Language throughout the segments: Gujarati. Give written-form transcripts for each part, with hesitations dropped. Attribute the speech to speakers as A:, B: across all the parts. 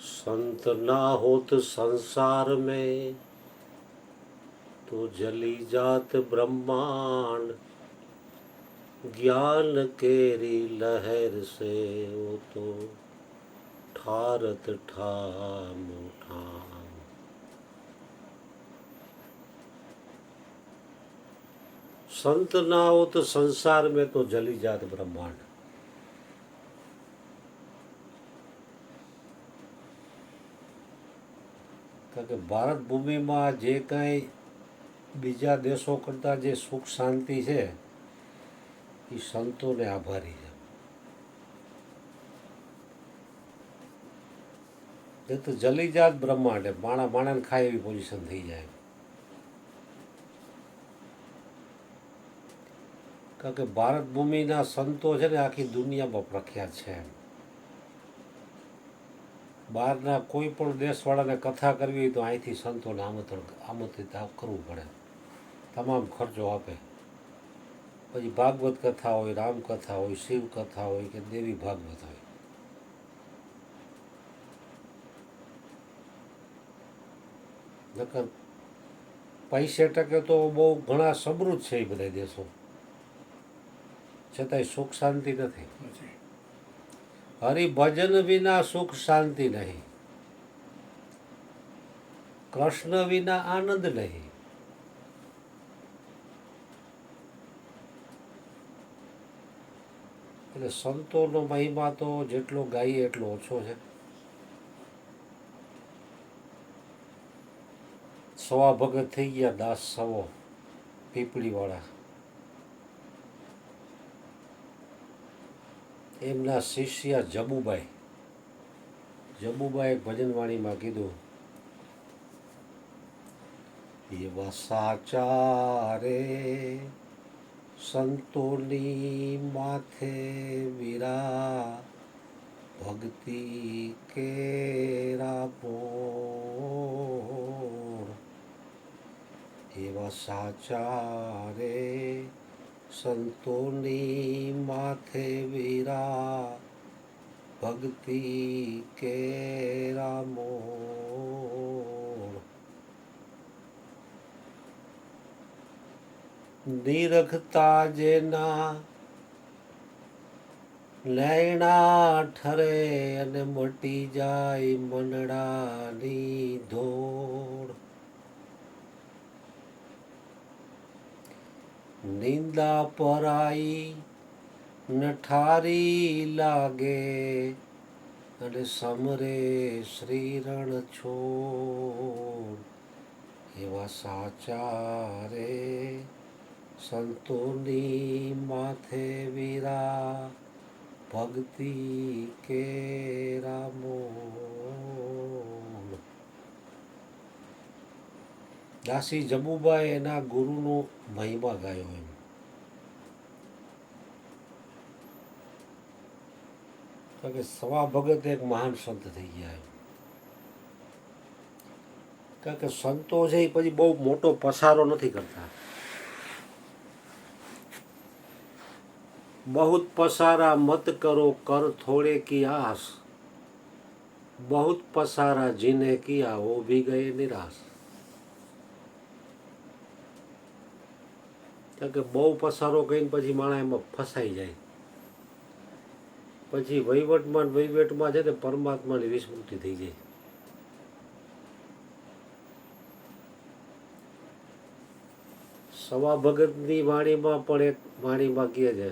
A: संत ना होत संसार में तो जली जात ब्रह्मांड। ज्ञान केरी लहर से वो तो ठारत ठाम ठाम। संत ना हो तो संसार में तो जली जात ब्रह्मांड। કારણ કે ભારત ભૂમિમાં જે કાંઈ બીજા દેશો કરતાં જે સુખ શાંતિ છે એ સંતોને આભારી છે. એ તો જલીજાત બ્રહ્માંડ માણા માણાને ખાય એવી પોઝિશન થઈ જાય. કારણ કે ભારત ભૂમિના સંતો છે ને આખી દુનિયામાં પ્રખ્યાત છે. બહારના કોઈ પણ દેશવાળાને કથા કરવી હોય તો અહીંથી સંતોને આમંત્રિત કરવું પડે, તમામ ખર્ચો આપે. પછી ભાગવત કથા હોય, રામકથા હોય, શિવ કથા હોય કે દેવી ભાગવત હોય. નકર પૈસે ટકે તો બહુ ઘણા સમૃદ્ધ છે એ બધા દેશો, છતાંય સુખ શાંતિ નથી. હરિભજન વિના સુખ શાંતિ નહીં, કૃષ્ણ વિના આનંદ નહીં. એટલે સંતોનો મહિમા તો જેટલો ગાઈએ એટલો ઓછો છે. સવા ભગત થઈ ગયા દાસ સવો પીપળીવાળા. એમના શિષ્ય જબુબાઈ ભજનવાણીમાં કીધું, એવા સાચા રે સંતોની માથે વીરા, ભક્તિ કેરા બોર. એવા સાચા રે સંતોની માથે વીરા, ભક્તિ કેરા મોર. નિરખતા જેના નૈણા ઠરે અને મટી જાય મનડાની ધોળ. નિંદા પરાઈ નઠારી લાગે અને સમરે શ્રીરણ છોડ. એવા સાચા રે સંતોની માથે વીરા, ભક્તિ કેરા મોર. દાસી જબુબાઈ એના ગુરુનો મહિમા ગાયો એમ. કારણ કે સવા ભગત એક મહાન સંત થઈ ગયા એમ. કારણ કે સંતો છે એ પછી બહુ મોટો પસારો નથી કરતા. बहुत पसारा मत करो कर थोड़े की आस, बहुत पसारा जिन्हें किया वो भी गए निराश. કારણ કે બહુ પસારો કરીને પછી માણસ એમાં ફસાઈ જાય. પછી વહીવટમાં છે ને પરમાત્માની વિસ્મૃતિ થઈ જાય. સવા ભગતની વાણીમાં પણ એક વાણીમાં કહે છે,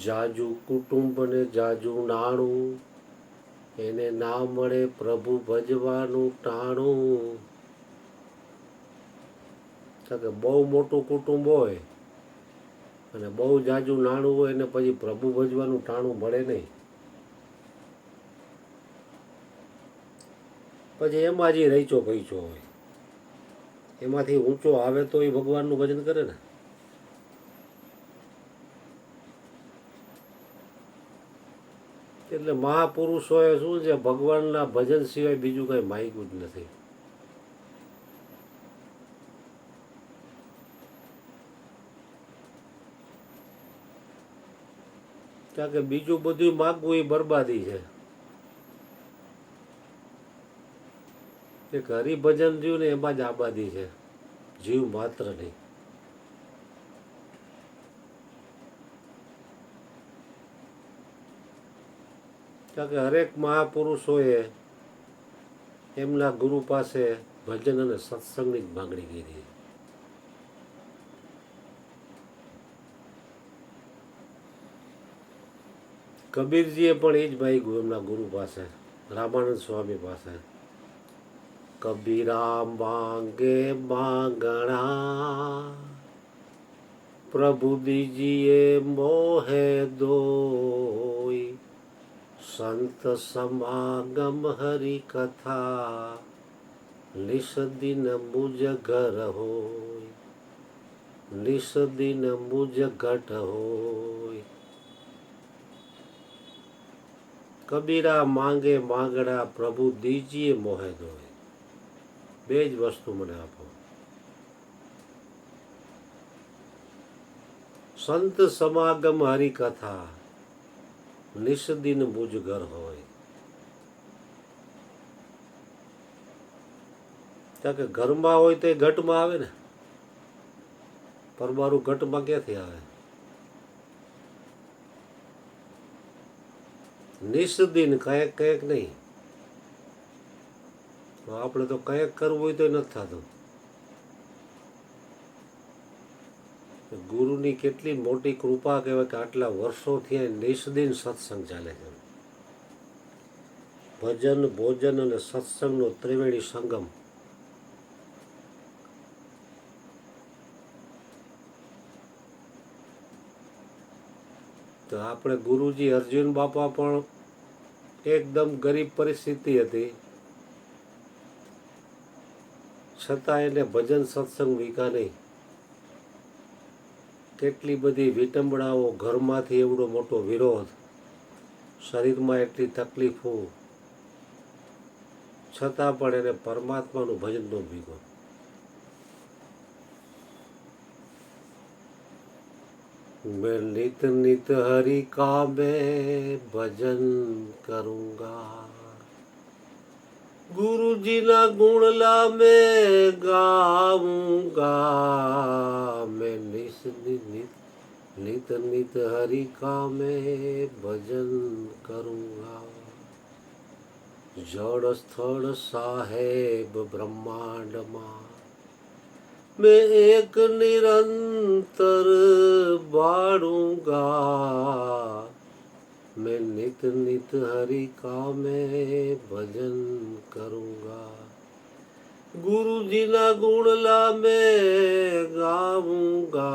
A: જાજુ કુટુંબ ને જાજુ નાણું, એને ના મળે પ્રભુ ભજવાનું ટાણું. કે બહુ મોટું કુટુંબ હોય અને બહુ જાજુ નાણું હોય ને પછી પ્રભુ ભજવાનું ટાણું મળે નહીં. પછી એમાં જે રહીચો પૈચો હોય એમાંથી ઊંચો આવે તો એ ભગવાનનું ભજન કરે ને. એટલે મહાપુરુષોએ શું છે, ભગવાનના ભજન સિવાય બીજું કંઈ માગ્યું જ નથી. કારણ કે બીજું બધું માગવું એ બરબાદી છે. એક હરિભજન રહ્યું ને એમાં જ આબાદી છે, જીવ માત્ર નહીં. કારણ કે હરેક મહાપુરુષોએ એમના ગુરુ પાસે ભજન અને સત્સંગની જ માગણી કરી. કબીરજીએ પણ એ જ માગ્યું એમના ગુરુ પાસે, રામાનંદ સ્વામી પાસે. કબીરા માંગે માંગણા, પ્રભુ દીજીએ મોહે દોય. સંત સમાગમ હરિ કથા, નિસ દિન મુજ ઘર હોય. નિસ દિન મુજ ઘટ હોય. કબીરા માંગે માંગણા, પ્રભુ દીજીએ મોહે દોય. બે જ વસ્તુ મને આપો. સંત સમાગમ હરિકથા, નિસ દિન મુજ ઘર હોય. કારણ કે ઘરમાં હોય તો એ ઘટમાં આવે ને, પરમારું ઘટમાં ક્યાંથી આવે? નિસ દિન કંઈક કંઈક નહીં. આપણે તો કંઈક કરવું હોય તો નથી થતું. ગુરુની કેટલી મોટી કૃપા કહેવાય કે આટલા વર્ષોથી નિષ્દિન સત્સંગ ચાલે છે. ભજન, ભોજન અને સત્સંગનો ત્રિવેણી સંગમ. તો આપણે ગુરુજી અર્જુન બાપા પણ એકદમ ગરીબ પરિસ્થિતિ હતી, છતાં એને ભજન સત્સંગ વીકા નહીં. કેટલી બધી વિટંબણાઓ, ઘરમાંથી એવડો મોટો વિરોધ, શરીરમાં એટલી તકલીફો, છતાં પણ એને પરમાત્માનું ભજન ન ભીગો. मैं नित नित हरि का मैं भजन करूँगा, गुरु जी ना गुणला मैं गाऊंगा. मैं नित नित हरि का मैं भजन करूँगा. जड़ स्थल साहेब ब्रह्मांड मां, मैं एक निरंतर बाढ़ूंगा. मैं नित नित हरि का मैं भजन करूँगा, गुरु जी ना गुणला मैं गाऊंगा.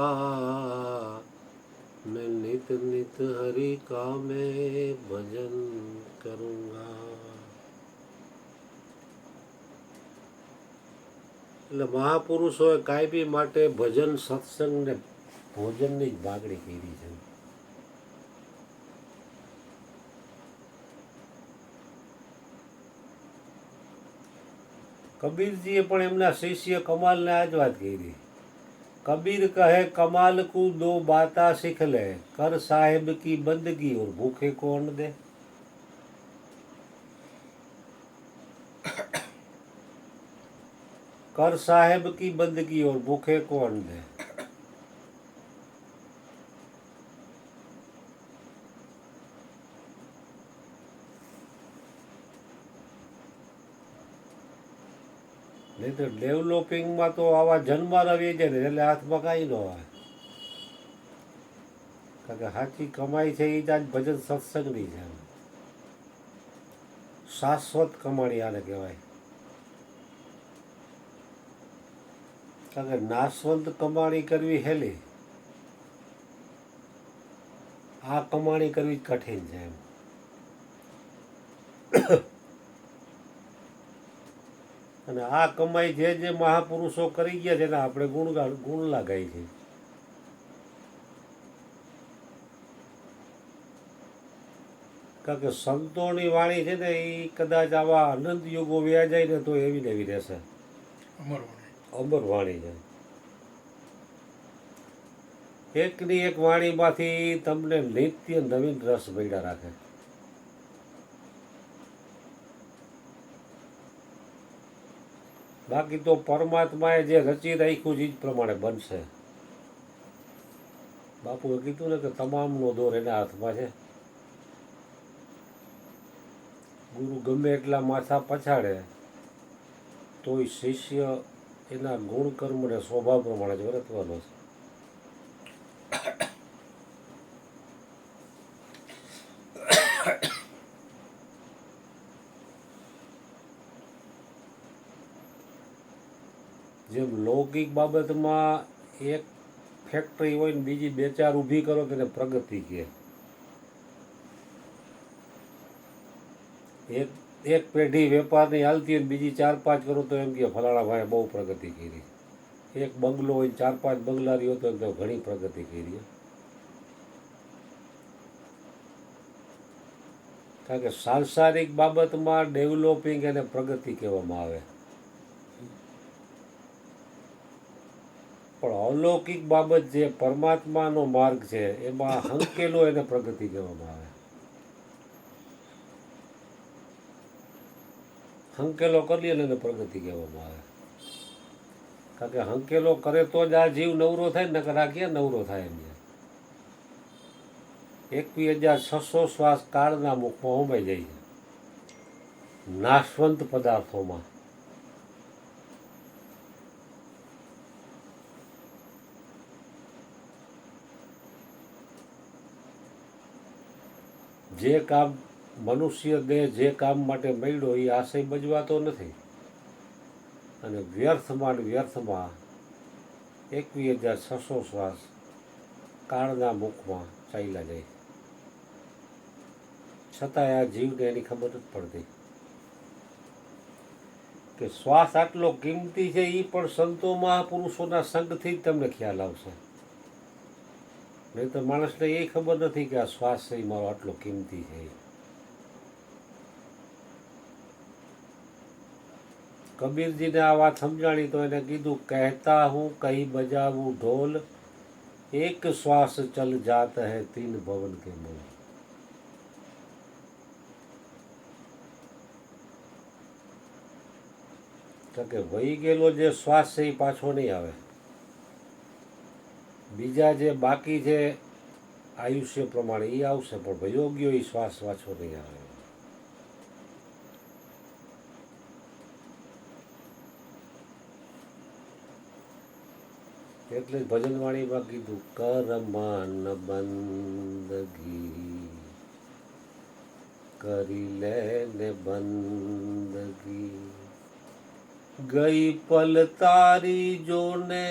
A: मैं नित नित हरि का मैं भजन करूँगा. એટલે મહાપુરુષોએ કાયમી માટે ભજન, સત્સંગ ને ભોજનની જ માગણી કરી છે. કબીરજીએ પણ એમના શિષ્ય કમાલને આ જ વાત કરી. કબીર કહે કમાલ કુ દો બાતા શીખ લે, કર સાહેબ કી બંદગી ઓર ભૂખે को अन्न दे. कर साहेब की बंदगी और भूखे को अन्न दे. નહીં તો ડેવલપિંગમાં તો આવા જન્માના વેચે ને એટલે હાથમાં કાંઈ ન હોય. કારણ કે સાચી કમાઈ છે એ જ આજ ભજન સત્સંગની છે. શાશ્વત કમાણી આને કહેવાય. કારણ કે નાશવંત કમાણી કરવી હેલી, આ કમાણી કરવી કઠિન છે એમ. અને આ કમાઈ જે જે મહાપુરુષો કરી ગયા છે ને આપણે ગુણ લાગાય છે. કારણ કે સંતોની વાણી છે ને એ કદાચ આવા અનંત યુગો વ્યા જાય ને તો એવી ને એવી રહેશે. અમર વાણી છે. એકની એક વાણીમાંથી તમને નિત્ય નવીન રસ મળ્યા રાખે. બાકી તો પરમાત્માએ જે રચી રાખ્યું છે એ જ પ્રમાણે બનશે. બાપુએ કીધું ને કે તમામનો દોર એના હાથમાં છે. ગુરુ ગમે એટલા માથા પછાડે તોય શિષ્ય એના ગુણ કર્મ ને સ્વભાવ પ્રમાણે જ વર્તવાનો છે. જેમ લૌકિક બાબતમાં એક ફેક્ટરી હોય ને બીજી બે ચાર ઊભી કરો તેને પ્રગતિ કહે. એક પેઢી વેપારની હાલતી હોય બીજી ચાર પાંચ કરો તો એમ કે ફલાણા ભાઈ બહુ પ્રગતિ કરી. એક બંગલો હોય ચાર પાંચ બંગલારી હોય તો એમ ઘણી પ્રગતિ કરી. કારણ કે સાંસારિક બાબતમાં ડેવલપિંગ એને પ્રગતિ કહેવામાં આવે, પણ અલૌકિક બાબત જે પરમાત્માનો માર્ગ છે એમાં હંકેલો એને પ્રગતિ કહેવામાં આવે. હંકેલો કરીએ ને એને પ્રગતિ કહેવામાં આવે. કારણ કે હંકેલો કરે તો જ આ જીવ નવરો થાય ને, નકર આ ક્યાં નવરો થાય એમ. 21,600 શ્વાસ કાળના મુખમાં હોમાઈ જાય છે, નાશવંત પદાર્થોમાં. જે કામ મનુષ્ય દેહ જે કામ માટે મળ્યો એ આશય બજવાતો નથી, અને વ્યર્થમાં 21,600 શ્વાસ કાળના મુખમાં ચાલ્યા જાય. છતાંય આ જીવને એની ખબર નથી પડતી કે શ્વાસ આટલો કિંમતી છે. એ પણ સંતો મહાપુરુષોના સંગથી જ તમને ખ્યાલ આવશે. નહીં તો માણસને એ ખબર નથી કે આ શ્વાસ છે મારો આટલો કિંમતી છે. કબીરજીને આ વાત સમજાણી તો એને કીધું, કહેતા હું કहीं બજાવું ઢોલ, એક શ્વાસ ચલ જાત હૈ તીન ભવન કે મોલ. કે વહી ગયેલો જે શ્વાસ છે એ પાછો નહીં આવે. બીજા જે બાકી છે આયુષ્ય પ્રમાણે એ આવશે, પણ વયો ગયો એ શ્વાસ પાછો નહીં આવે. એટલે જ ભજનવાણીમાં કીધું, કર મન બંદગી કરી લે ને બંદગી, ગઈ પલ તારી જોને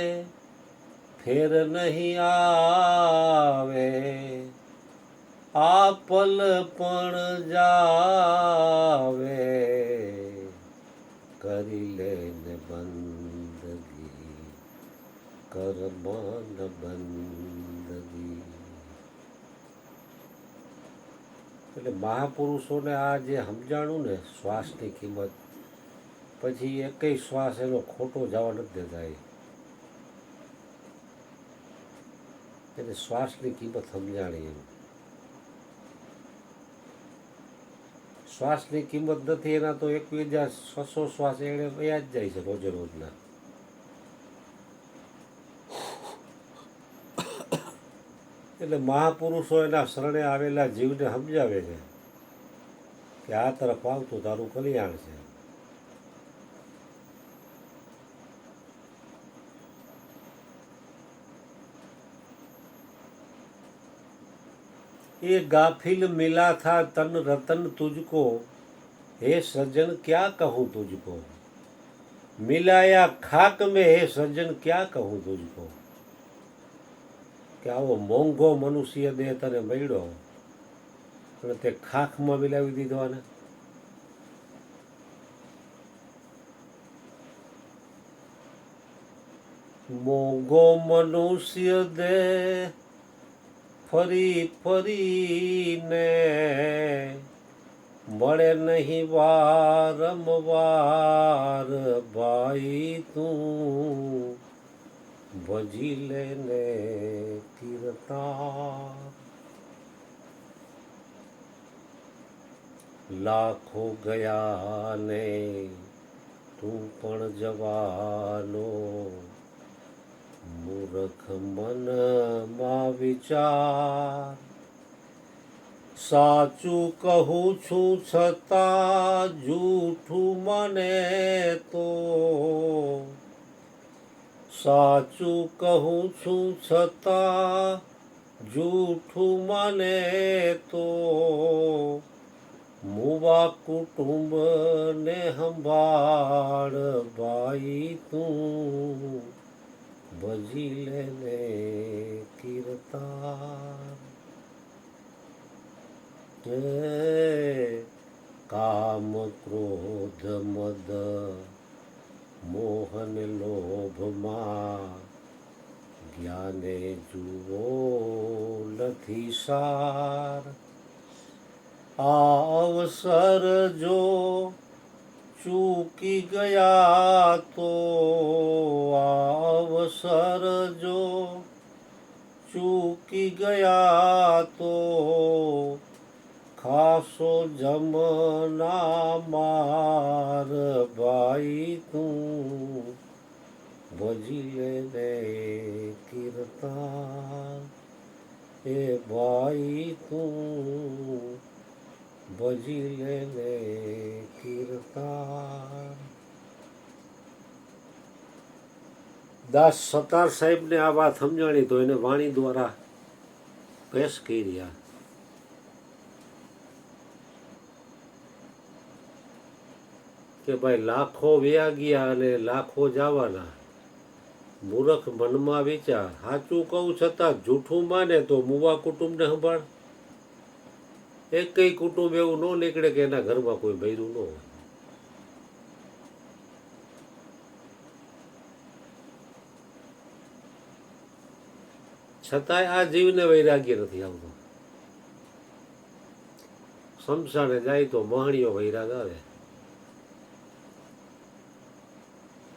A: ફેર નહીં આવે, આ પલ પણ જાવે, કરી લે ને બંદગી, કર મન બંદગી. એટલે મહાપુરુષોને આ જે સમજાણું ને શ્વાસની કિંમત, પછી એકેય શ્વાસ એનો ખોટો જવા નથી દેતા. એને શ્વાસની કિંમત સમજાણી. એમ શ્વાસની કિંમત નથી એના તો 21,600 શ્વાસ એને વયા જ જાય છે રોજે રોજના. એટલે મહાપુરુષો એના શરણે આવેલા જીવને સમજાવે છે કે આ તરફ આવતું તારું કલ્યાણ છે. ये गाफिल मिला था तन रतन तुझको, हे सज्जन क्या कहूँ तुझको, मिलाया खाक में हे सज्जन क्या कहूँ तुझको. કે આવો મોંઘો મનુષ્ય દેહ તને મળ્યો અને તે ખાખમાં મિલાવી દીધો. આને મોંઘો મનુષ્ય દેહ ફરી ફરીને મળે નહીં વારંવાર, ભાઈ તું ભજી લેને કીર્તન લાખો ગયા ને તું પણ જવાનો મૂર્ખ મનમાં વિચાર સાચું કહું છું છતાં જૂઠું મને તો સાચું કહું છું છતાં જૂઠું મને તો મુવા કુટુંબને સંભાળ ભાઈ તું ભજી લેને કીર્તન કામ ક્રોધ મદ મોહન લોભમાં જ્ઞાને જુઓ નથી સાર અવસર જો ચૂકી ગયા તો અવસર જો ચૂકી ગયા તો ખાસો જમના માર ભાઈ તું ભજી લેને કીર્તન એ ભાઈ તું ભજી લેને કીર્તન દાસ સતાર સાહેબને આ વાત સમજાણી તો એને વાણી દ્વારા પેશ કરી રહ્યા કે ભાઈ લાખો વ્યા ગયા અને લાખો જવાના મૂર્ખ મનમાં વિચાર સાચું કહું છતાં જૂઠું માને તો મુવા કુટુંબને સંભાળ એકય કુટુંબ એવું ન નીકળે કે એના ઘરમાં કોઈ બૈરું ન હોય છતાંય આ જીવને વૈરાગ્ય નથી આવતું શમશાને જાય તો મહણીઓ વૈરાગ આવે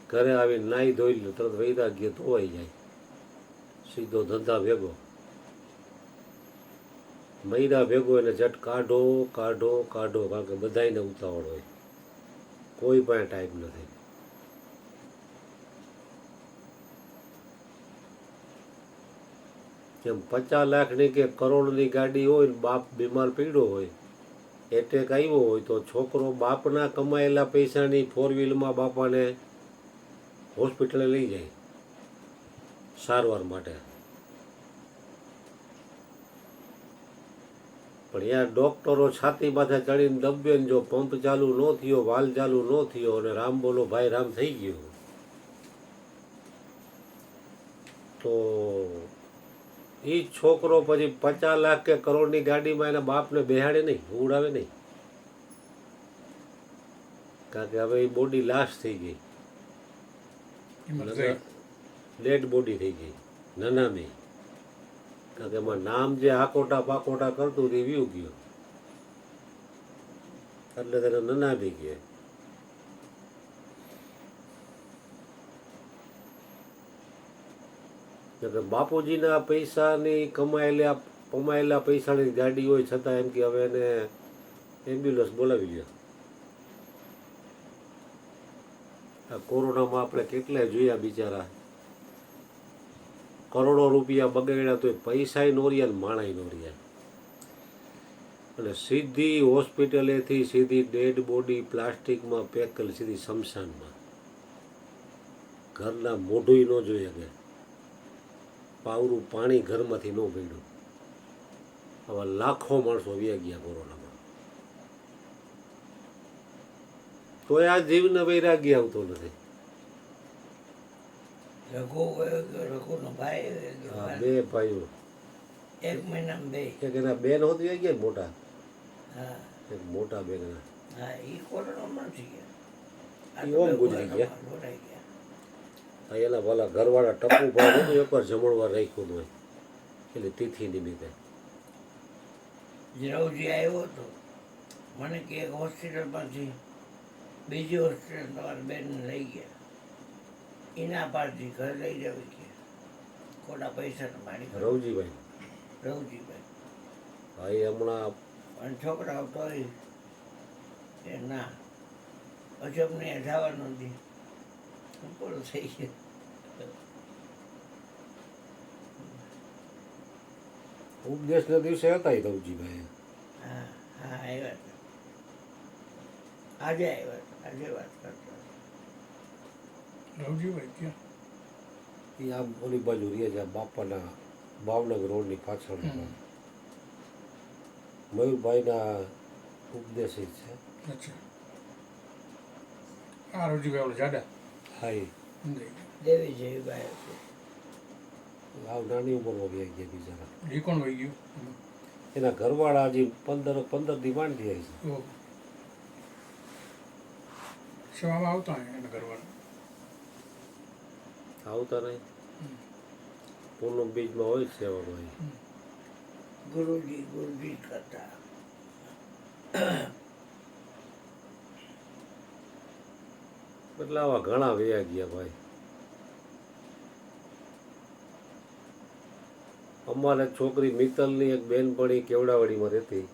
A: ઘરે આવીને નાહી ધોઈ લે તરત વૈરાગ્ય ધોવાઈ જાય સીધો ધંધા ભેગો મહિના ભેગો એને ઝટ કાઢો કાઢો કાઢો કારણ કે બધાને ઉતાવળ હોય કોઈ પણ ટાઈમ નથી જેમ 50 લાખની કે કરોડની ગાડી હોય ને બાપ બીમાર પડ્યો હોય એટેક આવ્યો હોય તો છોકરો બાપના કમાયેલા પૈસાની 4 વ્હીલમાં બાપાને હોસ્પિટલે લઈ જાય સારવાર માટે પણ યાર ડોક્ટરો છાતી માથે ચડીને દબે ને જો પંપ ચાલુ ન થયો વાલ ચાલુ ન થયો અને રામ બોલો ભાઈ રામ થઈ ગયું તો એ છોકરો પછી 50 લાખ કે કરોડની ગાડીમાં એના બાપને બેહાડે નહીં ઉડાવે નહીં કારણ કે હવે એ બોડી લાશ થઈ ગઈ ડેડ બોડી થઈ ગઈ નનામી કારણ કે એમાં નામ જે આકોટા પાકોટા કરતું તે વ્યુ ગયો એટલે તેને નનામી કહે બાપુજીના પૈસાની કમાયેલા પૈસાની ગાડી હોય છતાં એમ કે હવે એને એમ્બ્યુલન્સ બોલાવી લ્યો આ કોરોનામાં આપણે કેટલાય જોયા બિચારા કરોડો રૂપિયા બગાડ્યા તો પૈસા નો રહ્યા માણાય નો રહ્યા અને સીધી હોસ્પિટલેથી સીધી ડેડ બોડી પ્લાસ્ટિકમાં પેક કરી સીધી શમશાનમાં ઘરના મોઢું ન જોઈએ કે પાવરું પાણી ઘરમાંથી ન પડ્યું આવા લાખો માણસો વ્યા ગયા કોરોનામાં તો આ જીવને વૈરાગ્ય આવતો નથી બે ભાઈઓ
B: એક મહિનામાં બે
A: એક એના બેન હોતી ગયા મોટા એક મોટા બેન ઓમ ગુજરી ગયા એના ભલા ઘરવાળા ટપુ ભાઈ હતું એકવાર જમણવાર રાખ્યું હોય એટલે તિથિ નિમિત્તે
B: જરવજી આવ્યો હતો મને કે એક હોસ્પિટલમાંથી બીજી હોસ્પિટલ તમારા બેનને લઈ ગયા એના પારથી ઘર લઈ જાવ કે ખોટા પૈસાનો મારી
A: રવજીભાઈ
B: રવજીભાઈ
A: હા એ હમણાં
B: અને છોકરાઓ તોય કે ના પછી અમને જવાનું નથી પૂરું થઈ ગયું
A: ઉપદેશના દિવસે હતા એ રવજીભાઈ
B: હા હા આવ્યા હતા આજે આવ્યા હતા આજે વાત કરતા
C: રવજીભાઈ ક્યાં
A: એ આમ ઓલી બાજુ રહે છે બાપાના ભાવનગર રોડની પાછળ મયુરભાઈના ઉપદેશી છે
C: અચ્છા આ રવજીભાઈ ઓલો જાડા
A: હા એ
C: સમજાઈ
B: દેવી જેવી બાઈ હતી
A: આવ નાની ઉંમરમાં વ્યાઈ ગયા બિચારા
C: ગયું એ કોણ વહી ગયું
A: એના ઘરવાળા હજી 15 દી માંડી જાય છે
C: ઓહો સેવામાં આવતા હોય એના ઘરવાળા
A: આવતા નહીં પૂનમ બીજમાં હોય જ સેવામાં
B: ગુરુજી ગુરુજી કરતા
A: એટલે આવા ઘણા વયા ગયા ભાઈ અમારે છોકરી મિત્તલની એક બેનપણી કેવડાવાડીમાં રહેતી